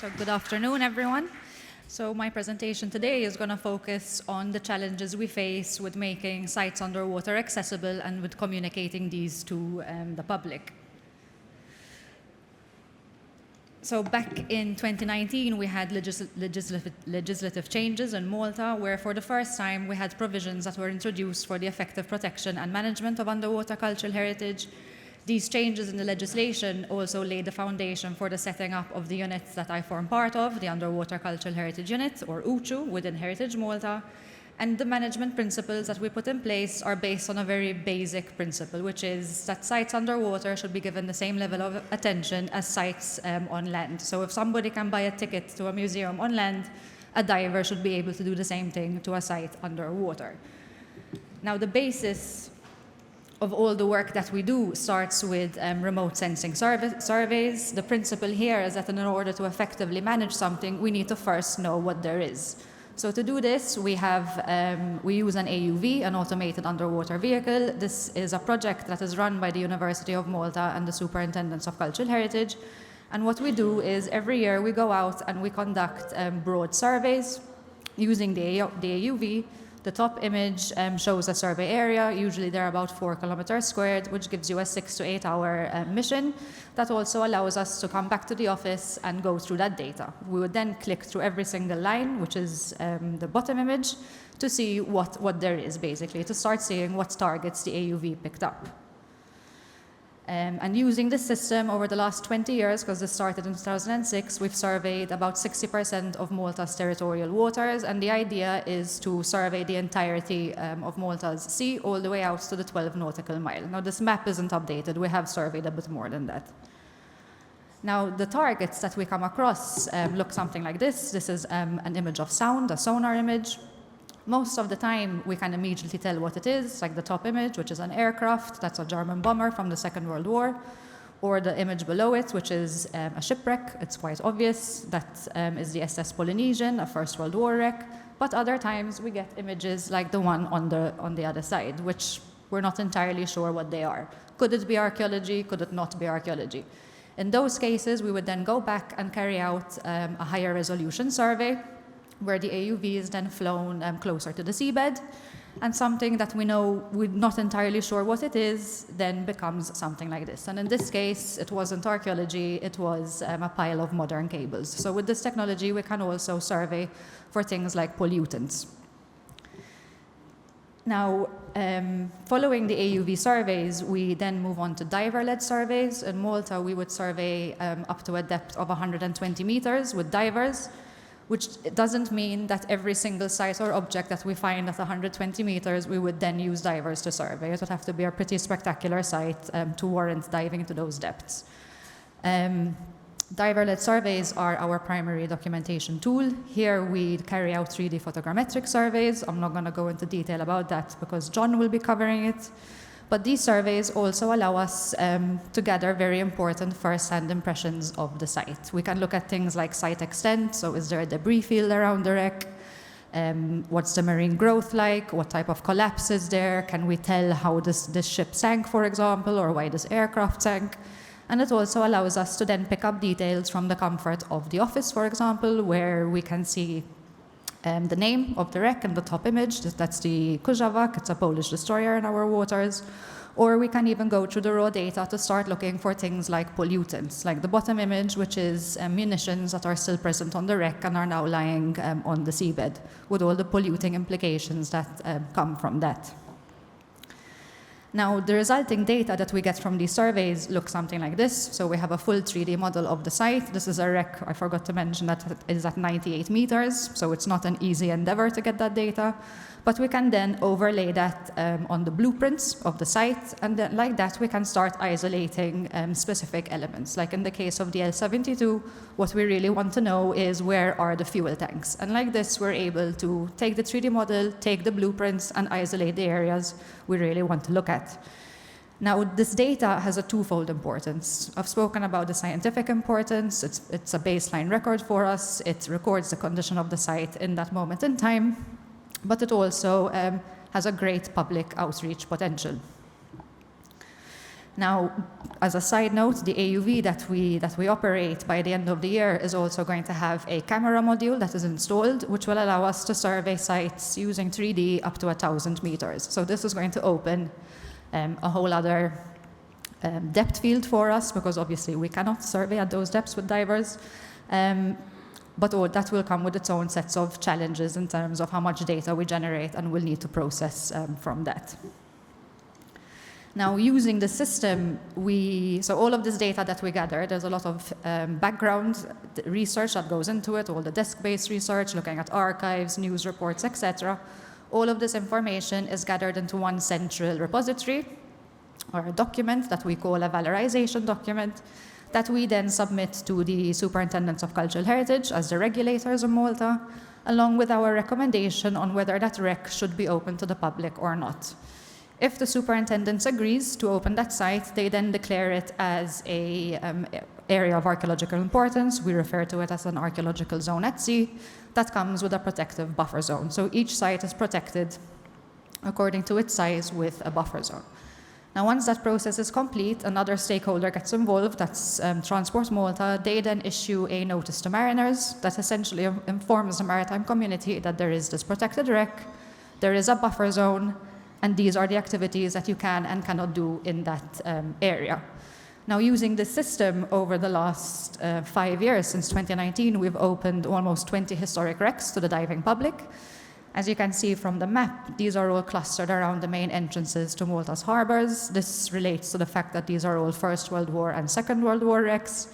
So good afternoon, everyone. So my presentation today is going to focus on the challenges we face with making sites underwater accessible and with communicating these to the public. So back in 2019, we had legislative changes in Malta, where for the first time we had provisions that were introduced for the effective protection and management of underwater cultural heritage. These changes in the legislation also laid the foundation for the setting up of the units that I form part of, the Underwater Cultural Heritage Unit, or UCHU, within Heritage Malta. And the management principles that we put in place are based on a very basic principle, which is that sites underwater should be given the same level of attention as sites on land. So if somebody can buy a ticket to a museum on land, a diver should be able to do the same thing to a site underwater. Now, the basis of all the work that we do starts with remote sensing surveys. The principle here is that in order to effectively manage something, we need to first know what there is. So to do this, we use an AUV, an automated underwater vehicle. This is a project that is run by the University of Malta and the Superintendents of Cultural Heritage. And what we do is every year we go out and we conduct broad surveys using the AUV. The top image shows a survey area. Usually they're about 4 kilometers squared, which gives you a 6 to 8 hour mission. That also allows us to come back to the office and go through that data. We would then click through every single line, which is the bottom image, to see what there is, basically, to start seeing what targets the AUV picked up. And using this system over the last 20 years, because this started in 2006, we've surveyed about 60% of Malta's territorial waters, and the idea is to survey the entirety of Malta's sea all the way out to the 12 nautical mile. Now, this map isn't updated. We have surveyed a bit more than that. Now, the targets that we come across look something like this. This is an image of sound, a sonar image. Most of the time, we can immediately tell what it is, like the top image, which is an aircraft. That's a German bomber from the Second World War. Or the image below it, which is a shipwreck. It's quite obvious. That is the SS Polynesian, a First World War wreck. But other times, we get images like the one on the other side, which we're not entirely sure what they are. Could it be archaeology? Could it not be archaeology? In those cases, we would then go back and carry out a higher resolution survey, where the AUV is then flown closer to the seabed, and something that we know we're not entirely sure what it is then becomes something like this. And in this case, it wasn't archaeology, it was a pile of modern cables. So with this technology, we can also survey for things like pollutants. Now, following the AUV surveys, we then move on to diver-led surveys. In Malta, we would survey up to a depth of 120 meters with divers, which doesn't mean that every single site or object that we find at 120 meters, we would then use divers to survey. It would have to be a pretty spectacular site to warrant diving to those depths. Diver-led surveys are our primary documentation tool. Here we carry out 3D photogrammetric surveys. I'm not going to go into detail about that because John will be covering it. But these surveys also allow us to gather very important first-hand impressions of the site. We can look at things like site extent, so is there a debris field around the wreck? What's the marine growth like? What type of collapse is there? Can we tell how this ship sank, for example, or why this aircraft sank? And it also allows us to then pick up details from the comfort of the office, for example, where we can see the name of the wreck in the top image. That's the Kujawa. It's a Polish destroyer in our waters. Or we can even go through the raw data to start looking for things like pollutants, like the bottom image, which is munitions that are still present on the wreck and are now lying on the seabed, with all the polluting implications that come from that. Now, the resulting data that we get from these surveys look something like this. So we have a full 3D model of the site. This is a wreck, I forgot to mention, that is at 98 meters. So it's not an easy endeavor to get that data. But we can then overlay that on the blueprints of the site. And then like that, we can start isolating specific elements. Like in the case of the L-72, what we really want to know is where are the fuel tanks. And like this, we're able to take the 3D model, take the blueprints, and isolate the areas we really want to look at. Now, this data has a twofold importance. I've spoken about the scientific importance. It's a baseline record for us. It records the condition of the site in that moment in time. But it also has a great public outreach potential. Now, as a side note, the AUV that we operate by the end of the year is also going to have a camera module that is installed, which will allow us to survey sites using 3D up to 1,000 meters. So this is going to open a whole other depth field for us, because obviously we cannot survey at those depths with divers. But that will come with its own sets of challenges in terms of how much data we generate and we'll need to process from that. Now, using the system, so all of this data that we gather, there's a lot of background research that goes into it, all the desk-based research, looking at archives, news reports, etc. All of this information is gathered into one central repository, or a document that we call a valorization document, that we then submit to the Superintendents of Cultural Heritage as the regulators of Malta, along with our recommendation on whether that rec should be open to the public or not. If the superintendent agrees to open that site, they then declare it as an area of archaeological importance. We refer to it as an archaeological zone at sea that comes with a protective buffer zone. So each site is protected according to its size with a buffer zone. Now, once that process is complete, another stakeholder gets involved, that's Transport Malta. They then issue a notice to mariners that essentially informs the maritime community that there is this protected wreck, there is a buffer zone, and these are the activities that you can and cannot do in that area. Now, using this system over the last 5 years, since 2019, we've opened almost 20 historic wrecks to the diving public. As you can see from the map, these are all clustered around the main entrances to Malta's harbors. This relates to the fact that these are all First World War and Second World War wrecks.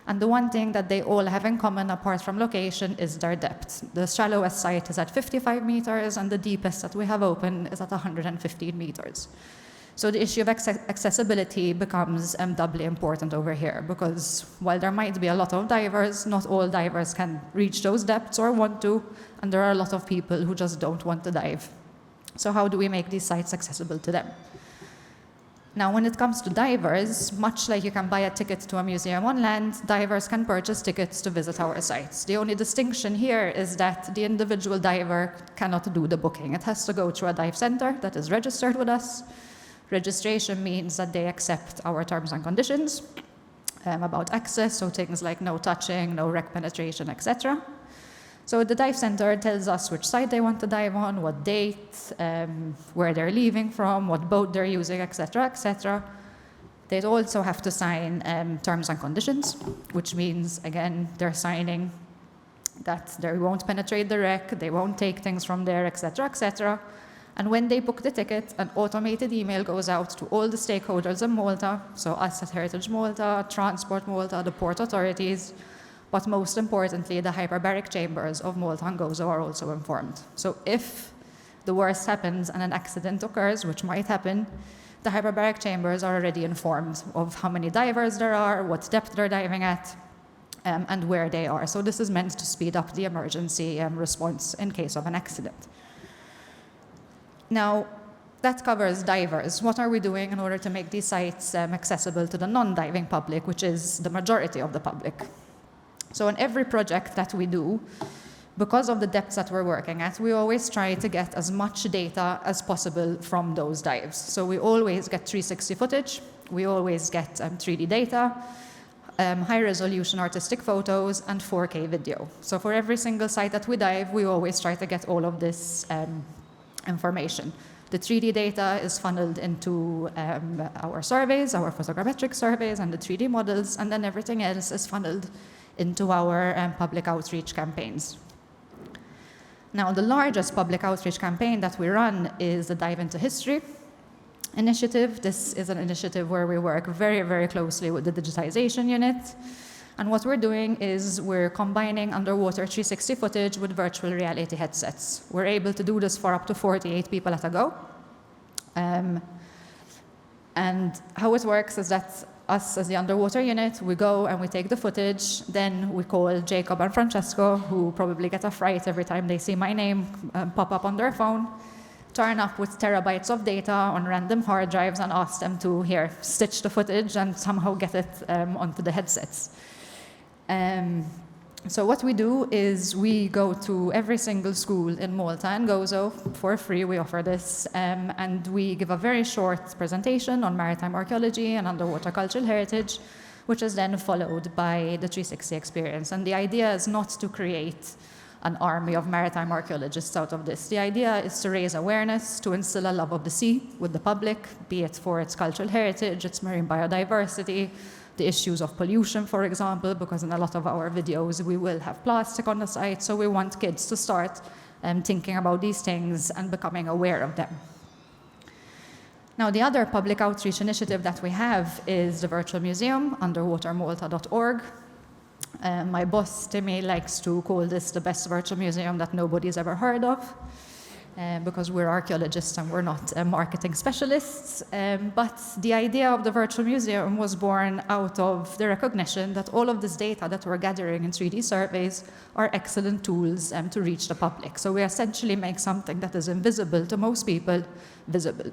And the one thing that they all have in common, apart from location, is their depth. The shallowest site is at 55 meters, and the deepest that we have open is at 115 meters. So the issue of accessibility becomes doubly important over here, because while there might be a lot of divers, not all divers can reach those depths or want to, and there are a lot of people who just don't want to dive. So how do we make these sites accessible to them? Now, when it comes to divers, much like you can buy a ticket to a museum on land, divers can purchase tickets to visit our sites. The only distinction here is that the individual diver cannot do the booking. It has to go through a dive center that is registered with us. Registration means that they accept our terms and conditions about access, so things like no touching, no wreck penetration, etc. So the dive center tells us which site they want to dive on, what date, where they're leaving from, what boat they're using, etc., etc. They also have to sign terms and conditions, which means, again, they're signing that they won't penetrate the wreck, they won't take things from there, etc., etc. And when they book the ticket, an automated email goes out to all the stakeholders in Malta, so us at Heritage Malta, Transport Malta, the port authorities, but most importantly, the hyperbaric chambers of Malta and Gozo are also informed. So if the worst happens and an accident occurs, which might happen, the hyperbaric chambers are already informed of how many divers there are, what depth they're diving at, and where they are. So this is meant to speed up the emergency response in case of an accident. Now, that covers divers. What are we doing in order to make these sites accessible to the non-diving public, which is the majority of the public? So in every project that we do, because of the depths that we're working at, we always try to get as much data as possible from those dives. So we always get 360 footage, we always get 3D data, high-resolution artistic photos, and 4K video. So for every single site that we dive, we always try to get all of this information. The 3D data is funneled into our surveys, our photogrammetric surveys, and the 3D models, and then everything else is funneled into our public outreach campaigns. Now, the largest public outreach campaign that we run is the Dive into History initiative. This is an initiative where we work very, very closely with the digitization unit. And what we're doing is we're combining underwater 360 footage with virtual reality headsets. We're able to do this for up to 48 people at a go. And how it works is that us as the underwater unit, we go and we take the footage, then we call Jacob and Francesco, who probably get a fright every time they see my name pop up on their phone, turn up with terabytes of data on random hard drives and ask them to, here, stitch the footage and somehow get it onto the headsets. So what we do is we go to every single school in Malta and Gozo for free. We offer this, and we give a very short presentation on maritime archaeology and underwater cultural heritage, which is then followed by the 360 experience. And the idea is not to create an army of maritime archaeologists out of this. The idea is to raise awareness, to instill a love of the sea with the public, be it for its cultural heritage, its marine biodiversity, the issues of pollution, for example, because in a lot of our videos we will have plastic on the site, so we want kids to start thinking about these things and becoming aware of them. Now, the other public outreach initiative that we have is the virtual museum, underwatermalta.org. My boss, Timmy, likes to call this the best virtual museum that nobody's ever heard of. Because we're archaeologists and we're not marketing specialists. But the idea of the virtual museum was born out of the recognition that all of this data that we're gathering in 3D surveys are excellent tools to reach the public. So we essentially make something that is invisible to most people visible.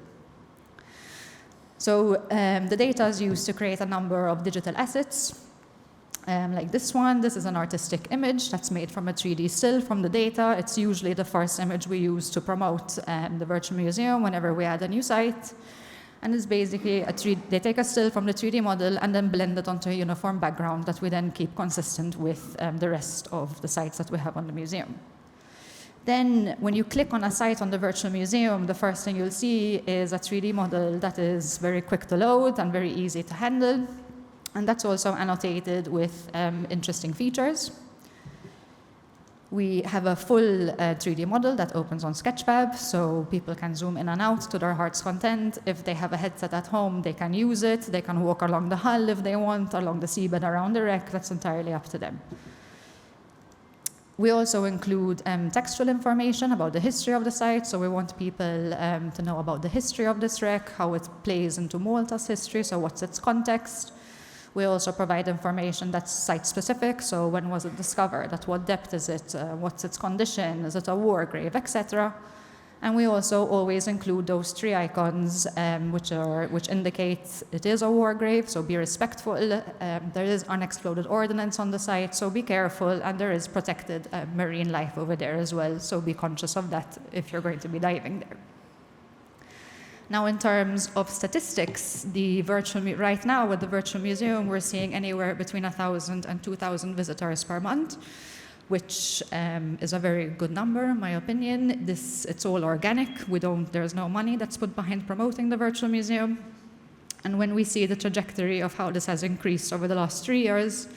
So the data is used to create a number of digital assets. Like this one, this is an artistic image that's made from a 3D still from the data. It's usually the first image we use to promote the virtual museum whenever we add a new site. And it's basically they take a still from the 3D model and then blend it onto a uniform background that we then keep consistent with the rest of the sites that we have on the museum. Then when you click on a site on the virtual museum, the first thing you'll see is a 3D model that is very quick to load and very easy to handle. And that's also annotated with interesting features. We have a full 3D model that opens on Sketchfab, so people can zoom in and out to their heart's content. If they have a headset at home, they can use it. They can walk along the hull if they want, along the seabed around the wreck. That's entirely up to them. We also include textual information about the history of the site, so we want people to know about the history of this wreck, how it plays into Malta's history, so what's its context. We also provide information that's site-specific, so when was it discovered, at what depth is it, what's its condition, is it a war grave, etc. And we also always include those 3 icons which indicate it is a war grave, so be respectful. There is unexploded ordnance on the site, so be careful, and there is protected marine life over there as well, so be conscious of that if you're going to be diving there. Now, in terms of statistics, right now with the virtual museum, we're seeing anywhere between 1,000 and 2,000 visitors per month, which is a very good number, in my opinion. It's all organic. There's no money that's put behind promoting the virtual museum. And when we see the trajectory of how this has increased over the last 3 years,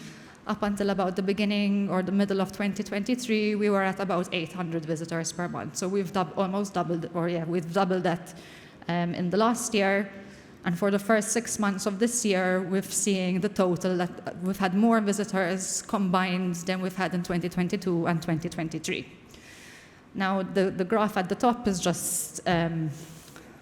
up until about the beginning or the middle of 2023, we were at about 800 visitors per month. So we've we've doubled that in the last year. And for the first 6 months of this year, we've seen the total that we've had more visitors combined than we've had in 2022 and 2023. Now, the graph at the top is just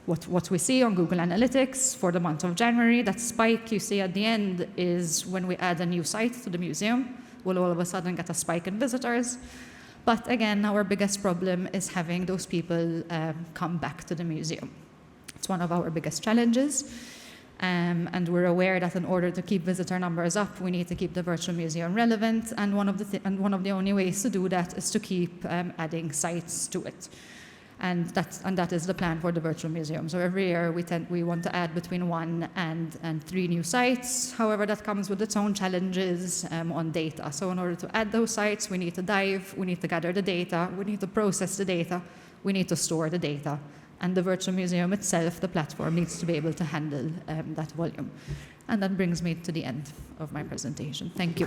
what we see on Google Analytics for the month of January. That spike you see at the end is when we add a new site to the museum. We'll all of a sudden get a spike in visitors. But again, our biggest problem is having those people come back to the museum. It's one of our biggest challenges, and we're aware that in order to keep visitor numbers up, we need to keep the virtual museum relevant, and one of the only ways to do that is to keep adding sites to it. And that is the plan for the virtual museum. So every year we want to add between 1 and 3 new sites. However, that comes with its own challenges on data. So in order to add those sites, we need to dive, we need to gather the data, we need to process the data, we need to store the data. And the virtual museum itself, the platform, needs to be able to handle that volume. And that brings me to the end of my presentation. Thank you.